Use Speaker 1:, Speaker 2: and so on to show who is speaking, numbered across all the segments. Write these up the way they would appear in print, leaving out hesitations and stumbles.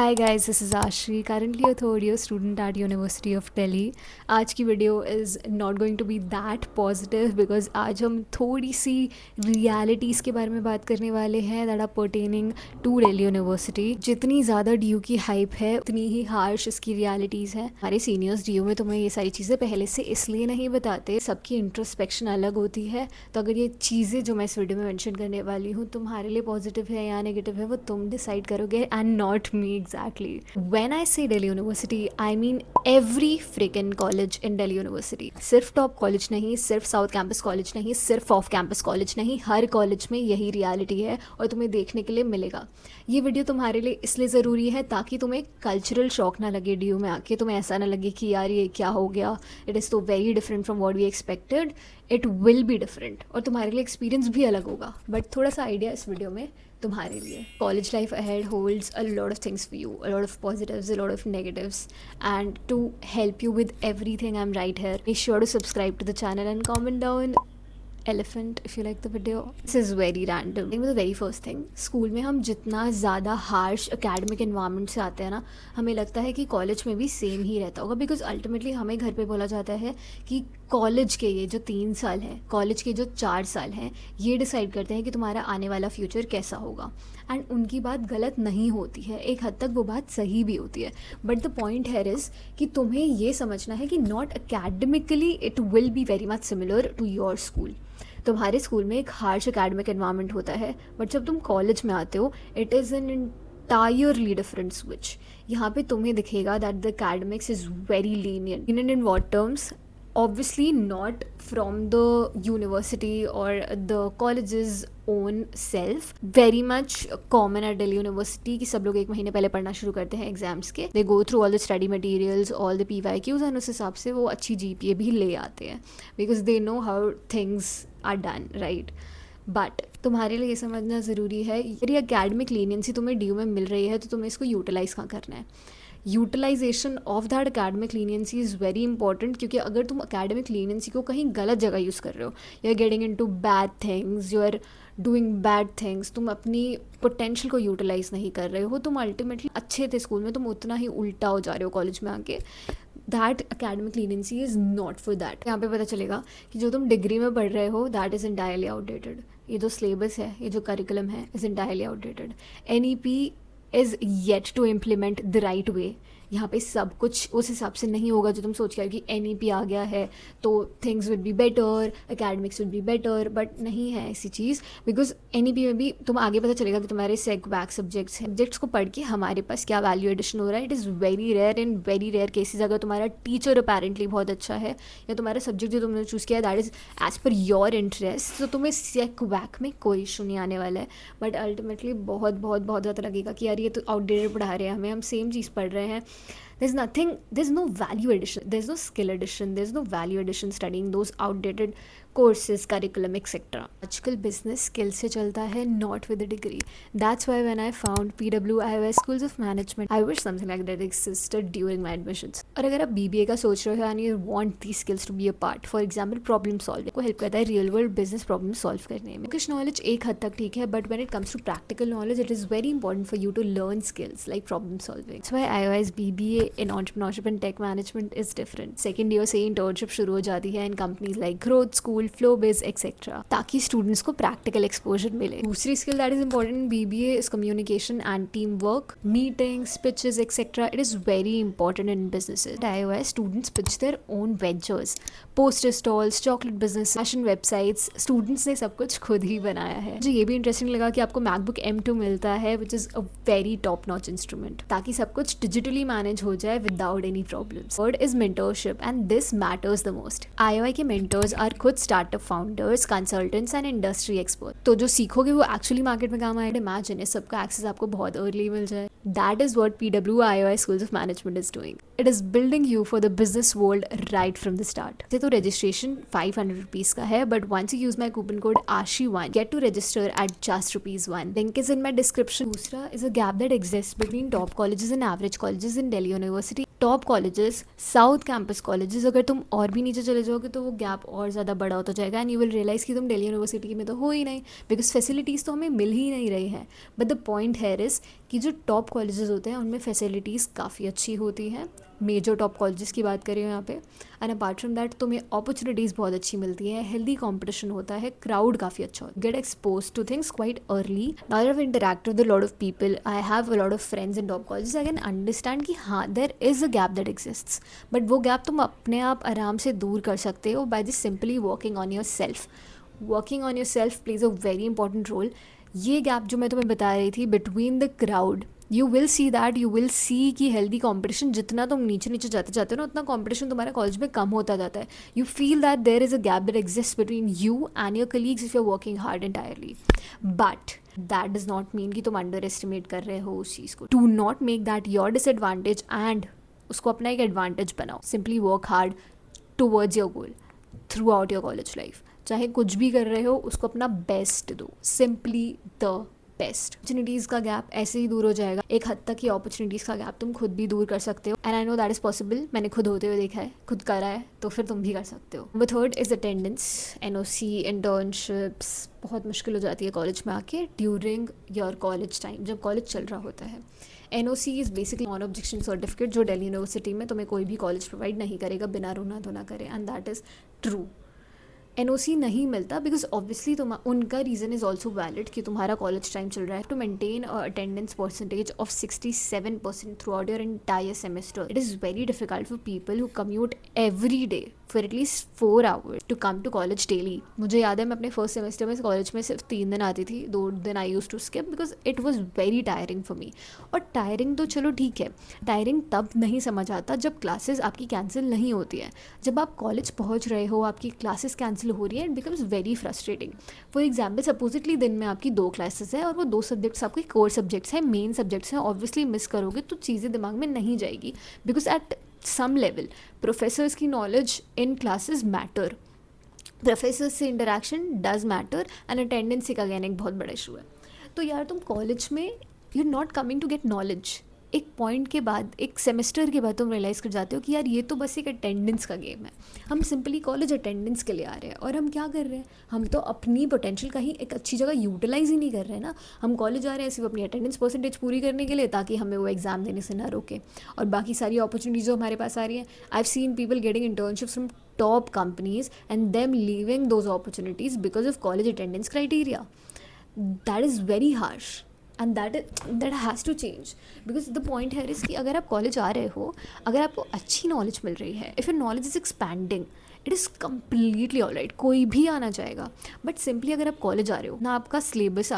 Speaker 1: Hi guys, this is Ashri, currently a third year student at University of Delhi. आज की video is not going to be that positive because आज हम थोड़ी सी realities के बारे में बात करने वाले हैं that are pertaining to Delhi university. जितनी ज़्यादा डी की हाइप है उतनी ही हार्श इसकी रियलिटीज़ है। हमारे सीनियर्स डी में तुम्हें ये सारी चीज़ें पहले से इसलिए नहीं बताते, सबकी इंट्रोस्पेक्शन अलग होती है। तो अगर ये चीज़ें जो मैं इस वीडियो में मेंशन करने वाली हूँ तुम्हारे लिए पॉजिटिव है या नेगेटिव है वो तुम डिसाइड करोगे and not me exactly. When I say Delhi University, I mean every freaking college in Delhi University. सिर्फ टॉप कॉलेज नहीं, सिर्फ साउथ कैंपस कॉलेज नहीं, सिर्फ ऑफ कैंपस कॉलेज नहीं, हर कॉलेज में यही रियलिटी है और तुम्हें देखने के लिए मिलेगा। ये वीडियो तुम्हारे लिए इसलिए ज़रूरी है ताकि तुम्हें कल्चरल शॉक ना लगे डी में आके, तुम्हें ऐसा ना लगे कि यार ये क्या हो गया, इट इज़ तो very different from what we expected. It will be different और तुम्हारे लिए एक्सपीरियंस भी अलग होगा, बट थोड़ा सा आइडिया इस वीडियो में तुम्हारे लिए। College life ahead holds a lot of things for you, a lot of positives, a lot of negatives, and to help you with everything I'm right here. Be sure to subscribe to the channel and comment down elephant if you like the video. This is very random. The very first thing, school में हम जितना ज़्यादा harsh academic environment से आते हैं ना, हमें लगता है कि कॉलेज में भी सेम ही रहता होगा बिकॉज अल्टीमेटली हमें घर पे बोला जाता है कि कॉलेज के ये जो 3 साल हैं, कॉलेज के जो 4 साल हैं, ये डिसाइड करते हैं कि तुम्हारा आने वाला फ्यूचर कैसा होगा। एंड उनकी बात गलत नहीं होती है, एक हद तक वो बात सही भी होती है, बट द पॉइंट है इज़ कि तुम्हें ये समझना है कि not academically it will be very much similar to your school. तुम्हारे स्कूल में एक हार्श एकेडमिक एनवायरनमेंट होता है, बट जब तुम कॉलेज में आते हो it is an entirely different switch. यहाँ पे तुम्हें दिखेगा that the academics is very lenient. Lenient in what terms? Obviously not from the university or the college's own self. Very much common at Delhi University कि सब लोग 1 महीने पहले पढ़ना शुरू करते हैं एग्जाम्स के। They go through all the study materials, all the PYQs and उस हिसाब से वो अच्छी GPA भी ले आते हैं because they know how things are done, right? But तुम्हारे लिए ये समझना ज़रूरी है, यदि एकेडमिक लीनियंसी तुम्हें डी में मिल रही है तो तुम्हें इसको यूटिलाइज़ कहाँ करना है। Utilisation of that academic leniency is very important, क्योंकि अगर तुम एकेडमिक लीनियंसी को कहीं गलत जगह यूज़ कर रहे हो, you are getting into bad things, you are doing bad things, तुम अपनी पोटेंशियल को यूटिलाइज़ नहीं कर रहे हो, तुम अल्टीमेटली अच्छे थे स्कूल में, तुम उतना ही उल्टा हो जा रहे हो कॉलेज में आके। That academic leniency is not for that. यहाँ पे पता चलेगा कि जो तुम डिग्री में पढ़ रहे हो दैट इज़ इंटायरली आउटडेटेड। ये जो सिलेबस है, ये जो करिकुलम है is entirely outdated. NEP is yet to implement the right way. यहाँ पे सब कुछ उस हिसाब से नहीं होगा जो तुम सोच के कि NEP आ गया है तो things will be better, academics will be better, but नहीं है ऐसी चीज़। बिकॉज NEP में भी तुम आगे पता चलेगा कि तुम्हारे सेक बैक सब्जेक्ट्स हैं, सब्जेक्ट्स को पढ़ के हमारे पास क्या वैल्यू एडिशन हो रहा है। It is very rare, in very rare cases अगर तुम्हारा टीचर अपेरेंटली बहुत अच्छा है या तुम्हारा सब्जेक्ट जो तुमने चूज़ किया that is as per your interest, तो तुम्हें सेक बैक में कोई इशू नहीं आने वाला है। बट अल्टीमेटली बहुत बहुत बहुत ज़्यादा लगेगा कि यार ये तो आउटडेटेड पढ़ा रहे हैं हमें, हम सेम चीज़ पढ़ रहे हैं। There's nothing, there's no value addition, there's no skill addition, there's no value addition studying those outdated courses, curriculum, etc. आजकल business skill से चलता है, not with a degree. That's why when I found PWIOS Schools of Management, I wish something like that existed during my admissions. और अगर आप BBA का सोच रहे हो and you want these skills to be a part, for example problem solving को help करता है real world business problem solve करने में। Bookish knowledge एक हद तक ठीक है, but when it comes to practical knowledge, it is very important for you to learn skills like problem solving. That's why IOS BBA in entrepreneurship and tech management is different. Second year से internship शुरू हो जाती है in companies like Growth School, FlowBiz, etc. ताकि students को practical exposure मिले। दूसरी skill that is important in BBA is communication and team work, meetings, pitches, etcetera. It is very important in businesses. IOS students pitch their own ventures, poster stalls, chocolate business, fashion websites, students ने सब कुछ खुद ही बनाया है। मुझे ये भी interesting लगा कि आपको MacBook M2 मिलता है which is a very top notch instrument, ताकि सब कुछ डिजिटली मैनेज हो जाए without any problems. Third is mentorship and this matters the most. IOI के मेंटर्स आर खुद startup founders, consultants and industry expert. तो जो सीखोगे वो एक्चुअली मार्केट में काम आएगा. इमेजिन इस सबका एक्सेस आपको बहुत अर्ली मिल जाए. That is what PWIOI Schools of Management is doing. It is building you for the business world right from the start. तो registration 500 rupees का है, but once you use my coupon code ASHI1, get to register at just ₹1. Link is in my description. दूसरा is a gap that exists between top colleges and average colleges in Delhi University. Top colleges, south campus colleges, अगर तुम और भी नीचे चले जाओगे तो वो गैप और ज़्यादा बड़ा होता जाएगा एंड यू विल रियलाइज़ कि तुम दिल्ली यूनिवर्सिटी में तो हो ही नहीं, बिकॉज फैसिलिटीज़ तो हमें मिल ही नहीं रही हैं। बट द पॉइंट है इज़ कि जो टॉप कॉलेजेस होते हैं उनमें फैसिलिटीज़ काफ़ी अच्छी होती हैं, मेजर टॉप कॉलेजेस की बात करें यहाँ पे। एंड अपार्ट फ्रॉम दैट तुम्हें अपॉर्चुनिटीज़ बहुत अच्छी मिलती है, हेल्दी कंपटीशन होता है, क्राउड काफ़ी अच्छा होता है, get expose to things quite early. Now I interact with a lot of people, I have a lot of friends in top colleges, I can understand कि हाँ there is a gap that exists, but वो gap तुम अपने आप आराम से दूर कर सकते हो by just simply working on your self. Working on your self plays a very important role. ये गैप जो मैं तुम्हें बता रही थी between the crowd, you will see that, you will see कि हेल्दी कंपटीशन, जितना तुम नीचे नीचे जाते जाते हो ना उतना कंपटीशन तुम्हारे कॉलेज में कम होता जाता है। You feel that there is a gap that exist between you and your colleagues if you are working hard entirely, but that does not mean कि तुम अंडर एस्टिमेट कर रहे हो उस चीज़ को। Do not make that your disadvantage and उसको अपना एक एडवांटेज बनाओ। Simply work hard towards your goal through out your college life. चाहे कुछ भी कर रहे हो उसको अपना बेस्ट दो, सिंपली द बेस्ट। अपॉर्चुनिटीज़ का गैप ऐसे ही दूर हो जाएगा, एक हद तक ही अपॉर्चुनिटीज़ का गैप तुम खुद भी दूर कर सकते हो and I know that is possible. मैंने खुद होते हुए देखा है, खुद करा है, तो फिर तुम भी कर सकते हो। Number third is attendance. NOC, internships बहुत मुश्किल हो जाती है कॉलेज में आके ड्यूरिंग योर कॉलेज टाइम, जब कॉलेज चल रहा होता है। NOC is basically non objection certificate जो दिल्ली यूनिवर्सिटी में तुम्हें कोई भी कॉलेज प्रोवाइड नहीं करेगा बिना रोना धोना करे, and that is true. NOC नहीं मिलता बिकॉज ऑब्वियसली तुम, उनका रीज़न इज़ ऑल्सो वैलिड कि तुम्हारा कॉलेज टाइम चल रहा है। To maintain attendance percentage of 67% throughout your entire semester, it is very difficult for people who commute every day for at least 4 hours to come to college daily. मुझे याद है मैं अपने फर्स्ट सेमेस्टर में college में सिर्फ 3 दिन आती थी, 2 दिन I use to skip because it was very tiring for me. और टायरिंग तो चलो ठीक है, टायरिंग तब नहीं समझ आता जब क्लासेस आपकी कैंसिल नहीं होती है। जब आप कॉलेज पहुंच रहे हो, आपकी क्लासेस कैंसिल हो रही है, it becomes very frustrating. For example supposedly दिन में आपकी 2 क्लासेस है और वो 2 सब्जेक्ट्स आपके कोर सब्जेक्ट्स हैं, मेन सब्जेक्ट्स हैं, ऑब्वियसली मिस करोगे तो चीज़ें दिमाग में नहीं जाएगी because at some level professors की knowledge in classes matter, professors से interaction does matter and attendance का अगेन एक बहुत बड़ा इशू है। तो यार तुम कॉलेज में you not coming to get knowledge, एक पॉइंट के बाद, एक सेमेस्टर के बाद तुम रियलाइज़ कर जाते हो कि यार ये तो बस एक अटेंडेंस का गेम है। हम सिंपली कॉलेज अटेंडेंस के लिए आ रहे हैं और हम क्या कर रहे हैं, हम तो अपनी पोटेंशियल का ही एक अच्छी जगह यूटिलाइज ही नहीं कर रहे हैं ना। हम कॉलेज आ रहे हैं सिर्फ अपनी अटेंडेंस परसेंटेज पूरी करने के लिए ताकि हमें वो एग्ज़ाम देने से ना रोके, और बाकी सारी अपॉर्चुनिटीज़ जो हमारे पास आ रही हैं, I have seen people getting internships from top companies and them leaving those opportunities because of college attendance criteria. That is very harsh and that has to change because the point है कि अगर आप college आ रहे हो, अगर आपको अच्छी knowledge मिल रही है, if your knowledge is expanding, it is completely all right, कोई भी आना चाहेगा। बट सिंपली अगर आप कॉलेज आ रहे हो ना, आपका सिलेबस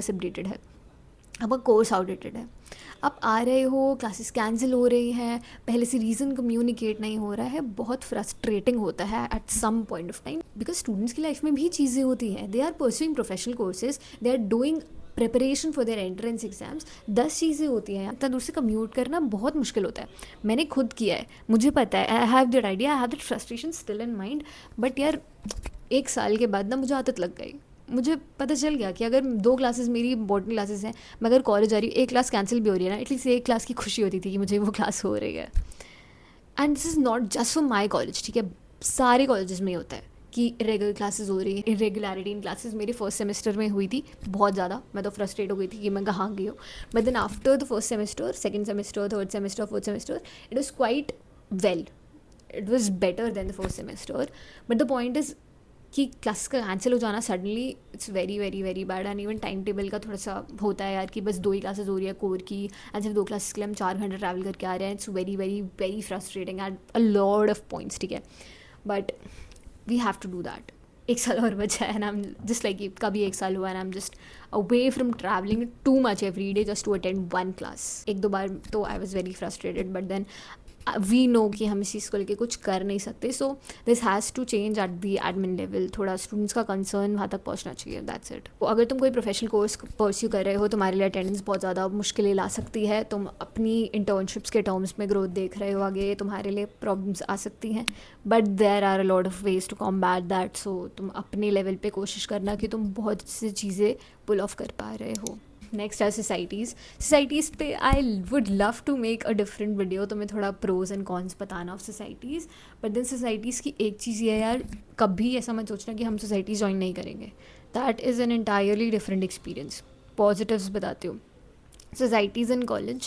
Speaker 1: अपडेटेड है, आपका कोर्स आउटडेटेड है, आप आ रहे हो, क्लासेस कैंसिल हो रही हैं, पहले से रीज़न कम्युनिकेट नहीं हो रहा है, बहुत फ्रस्ट्रेटिंग होता है at some point of time because students की लाइफ में भी चीज़ें होती हैं, they are pursuing professional courses, they are doing preparation for their entrance exams, 10 चीज़ें होती हैं। इतना दूर से कम्यूट करना बहुत मुश्किल होता है, मैंने खुद किया है, मुझे पता है, I have that idea, I have that frustration still in mind. But यार 1 साल के बाद ना मुझे आदत लग गई, मुझे पता चल गया कि अगर 2 क्लासेस मेरी इंपॉर्टेंट क्लासेस हैं, मैं अगर कॉलेज आ रही हूँ, 1 क्लास कैंसिल भी हो रही है ना, एटलीस्ट 1 क्लास की खुशी होती थी कि मुझे वो क्लास हो रही है। And this is not just for my college, ठीक है, सारे कॉलेजेस में होता है कि इरेगुलर क्लासेस हो रही है। इरेगुलरिटी इन क्लासेस मेरे फर्स्ट सेमेस्टर में हुई थी बहुत ज़्यादा, मैं तो फ्रस्ट्रेट हो गई थी कि मैं कहाँ गई हूँ। But then after the first semester, second semester, third semester, fourth semester, it was quite well, it was better than the first semester. But the point is कि क्लास का कैंसिल हो जाना suddenly, it's very very very bad. And even time table का थोड़ा सा होता है यार कि बस 2 ही क्लासेस हो रही है कोर की, एंड सिर्फ 2 क्लासेस के लिए हम 4 घंटे ट्रैवल करके आ रहे हैं। It's very very very frustrating at a lot of points, ठीक है, but we have to do that. 1 साल और बचा है, and I am just like, कभी 1 साल हुआ and I am just away from travelling too much every day just to attend 1 class. 1-2 बार तो I was very frustrated, but then we know कि हम इस चीज़ को लेके कुछ कर नहीं सकते। So this has to change at the admin level, थोड़ा स्टूडेंट्स का कंसर्न वहाँ तक पहुँचना चाहिए, दैट्स इट। तो अगर तुम कोई प्रोफेशनल कोर्स परस्यू कर रहे हो, तुम्हारे लिए अटेंडेंस बहुत ज़्यादा मुश्किलें ला सकती है, तुम अपनी इंटर्नशिप्स के टर्म्स में ग्रोथ देख रहे हो आगे, तुम्हारे लिए प्रॉब्लम्स आ सकती हैं, but there are a lot of ways to combat that. So तुम अपने लेवल पे कोशिश करना कि तुम बहुत सी चीज़ें पुल ऑफ कर पा रहे हो। नेक्स्ट है सोसाइटीज़ पे I would love to make a different video, तो मैं थोड़ा प्रोज एंड कॉन्स बताना of societies. But then societies की एक चीज़ ये है यार, कभी ऐसा मत सोचना कि हम सोसाइटी ज्वाइन नहीं करेंगे, that is an entirely different experience. Positives बताती हूँ। Societies in college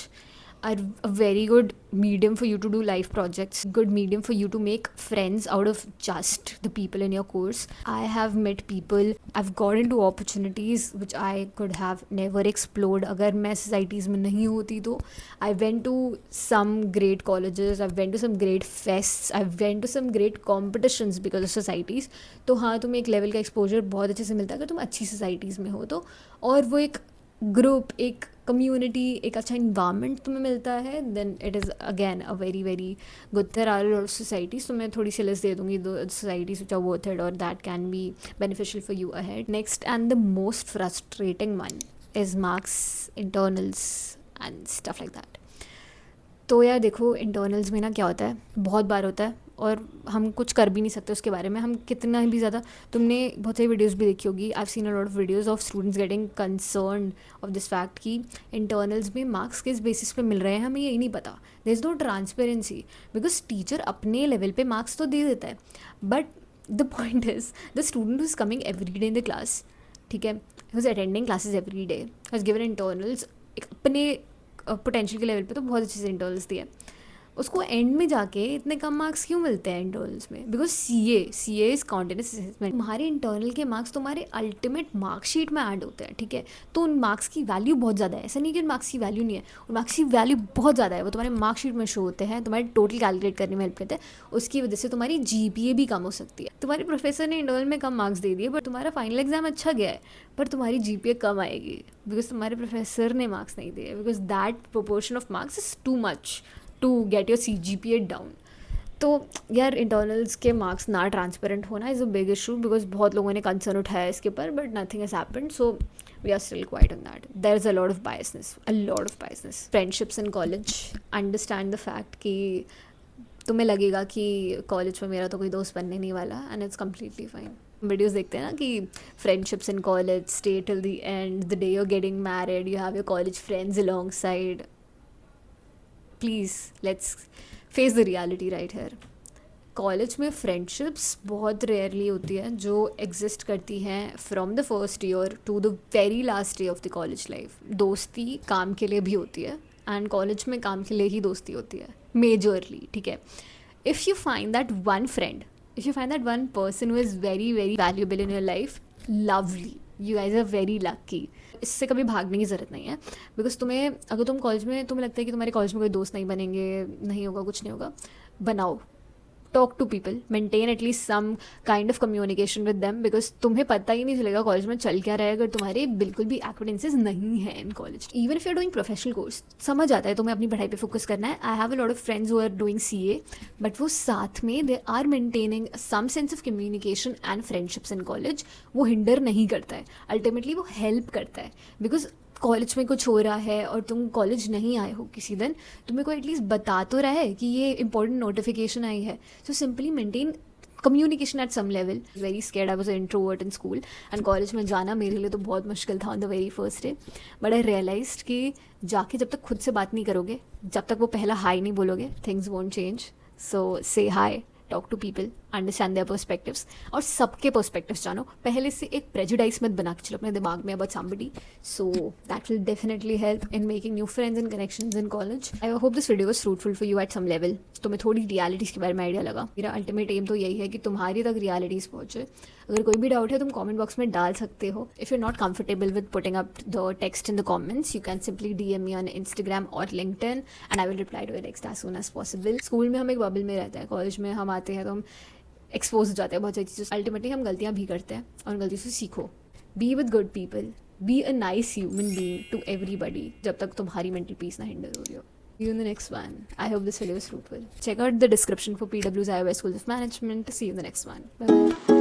Speaker 1: are a very good medium for you to do life projects, good medium for you to make friends out of just the people in your course. I have met people, I've got into opportunities which I could have never explored अगर मैं societies में नहीं होती तो। I went to some great colleges, I went to some great fests, I went to some great competitions because of societies। तो हाँ, तुम्हें एक लेवल का exposure बहुत अच्छे से मिलता है अगर तुम अच्छी societies में हो तो, और वो एक ग्रुप, एक कम्युनिटी, एक अच्छा इन्वायरमेंट तुम्हें मिलता है, then it is again a very very good. There are lot of societies, तो मैं थोड़ी सी लिस्ट दे दूँगी दो societies which are worth it और that can be beneficial for you ahead. Next and the most frustrating one is marks, internals and stuff like that. तो यार देखो, इंटरनल्स में ना क्या होता है, बहुत बार होता है और हम कुछ कर भी नहीं सकते उसके बारे में, हम कितना भी ज़्यादा, तुमने बहुत सारी वीडियोस भी देखी होगी, I have seen a lot of videos of students getting concern of this fact कि इंटरनल्स में मार्क्स किस बेसिस पे मिल रहे हैं हमें ये नहीं पता। There is no transparency, because teacher अपने लेवल पे मार्क्स तो दे देता है, but the point is the student who is coming every day in the class, ठीक है, who is attending classes every day, has given internals अपने potential के लेवल पे तो बहुत अच्छे से इंटरनल्स दिए, उसको एंड में जाके इतने कम मार्क्स क्यों मिलते हैं इंटरनल्स में? Because C A is continuous assessment. तुम्हारे इंटरनल के मार्क्स तुम्हारे अल्टीमेट मार्कशीट में ऐड होते हैं, ठीक है, तो उन मार्क्स की वैल्यू बहुत ज़्यादा है, ऐसा नहीं कि उन मार्क्स की वैल्यू नहीं है, उन मार्क्स की वैल्यू बहुत ज़्यादा है, वो तुम्हारे मार्कशीट में शो होते हैं, तुम्हारे टोटल कैलकुलेट करने में हेल्प करते हैं, उसकी वजह से तुम्हारी GPA भी कम हो सकती है। तुम्हारे प्रोफेसर ने इंटरनल में कम मार्क्स दे दिए बट तुम्हारा फाइनल एग्जाम अच्छा गया है, पर तुम्हारी GPA कम आएगी बिकॉज तुम्हारे प्रोफेसर ने मार्क्स नहीं दिए, because that proportion of marks is too much to get your GPA down. तो यार इंटरनल्स के मार्क्स ना ट्रांसपेरेंट होना is a big issue, because बहुत लोगों ने कंसर्न उठाया इसके ऊपर but nothing has happened, so we are still quiet on that. There is a lot of biasness, a lot of biasness. Friendships in college, understand the fact कि तुम्हें लगेगा कि कॉलेज में मेरा तो कोई दोस्त बनने नहीं वाला, and it's completely fine. Videos देखते हैं ना कि friendships in college stay till the end, the day you are getting married, you have your college friends alongside. Please let's face the reality right here. College में friendships बहुत rarely होती है जो exist करती हैं from the first year to the very last day of the college life. दोस्ती काम के लिए भी होती है एंड कॉलेज में काम के लिए ही दोस्ती होती है मेजरली, ठीक है। If you find that one friend, if you find that one person who is very very valuable in your life, lovely, you guys are very lucky. इससे कभी भागने की ज़रूरत नहीं है, बिकॉज तुम्हें, अगर तुम कॉलेज में, तुम्हें लगता है कि तुम्हारे कॉलेज में कोई दोस्त नहीं बनेंगे, नहीं होगा, कुछ नहीं होगा, बनाओ। Talk to people, maintain at least some kind of communication with them, because तुम्हें पता ही नहीं चलेगा कॉलेज में चल क्या रहा है अगर तुम्हारे बिल्कुल भी एक्विडेंसेस नहीं हैं in college. Even if you are doing professional course, समझ आता है तुम्हें अपनी पढ़ाई पे फोकस करना है। I have a lot of friends who are doing CA, but वो साथ में they are maintaining some sense of communication and friendships in college. वो हिंडर नहीं करता है, अल्टीमेटली वो हेल्प करता है, बिकॉज कॉलेज में कुछ हो रहा है और तुम कॉलेज नहीं आए हो किसी दिन, तुम्हें कोई एटलीस्ट बता तो रहा है कि ये इंपॉर्टेंट नोटिफिकेशन आई है। So simply maintain communication at some level. Very scared, I was an introvert in school and college में जाना मेरे लिए तो बहुत मुश्किल था on the very first day, but I realised कि जाके जब तक खुद से बात नहीं करोगे, जब तक वो पहला हाई नहीं बोलोगे, things won't change. So say hi, talk to people, understand their perspectives, और सबके पर्सपेक्टिव्स जानो। पहले से एक प्रेजुडाइज मत बना के चलो अपने दिमाग में about somebody, so that will definitely help in making new friends and connections in college. I hope this video was fruitful for you at some level. तुम्हें थोड़ी रियलिटीज़ के बारे में आइडिया लगा। मेरा अल्टीमेट एम तो यही है कि तुम्हारी तक रियलिटीज़ पहुँचे। अगर कोई भी डाउट है तुम कमेंट बॉक्स में डाल सकते हो। If you are not comfortable with putting up the text in the comments, you can simply DM me on Instagram और LinkedIn and I will reply to your text as soon as possible. School में हम एक bubble में रहते हैं, college में हम आते हैं तो हम एक्सपोज हो जाते हैं बहुत सारी चीज़ों। अल्टीमेटली हम गलतियाँ भी करते हैं और गलती से सीखो। Be with good people, be a nice human being to everybody, जब तक तुम्हारी मेंटल पीस ना हिंडर हो रही हो। See you in the next one. I hope this video was fruitful. Check out the description for PW's iOS School of Management. See you in the next one. Bye bye.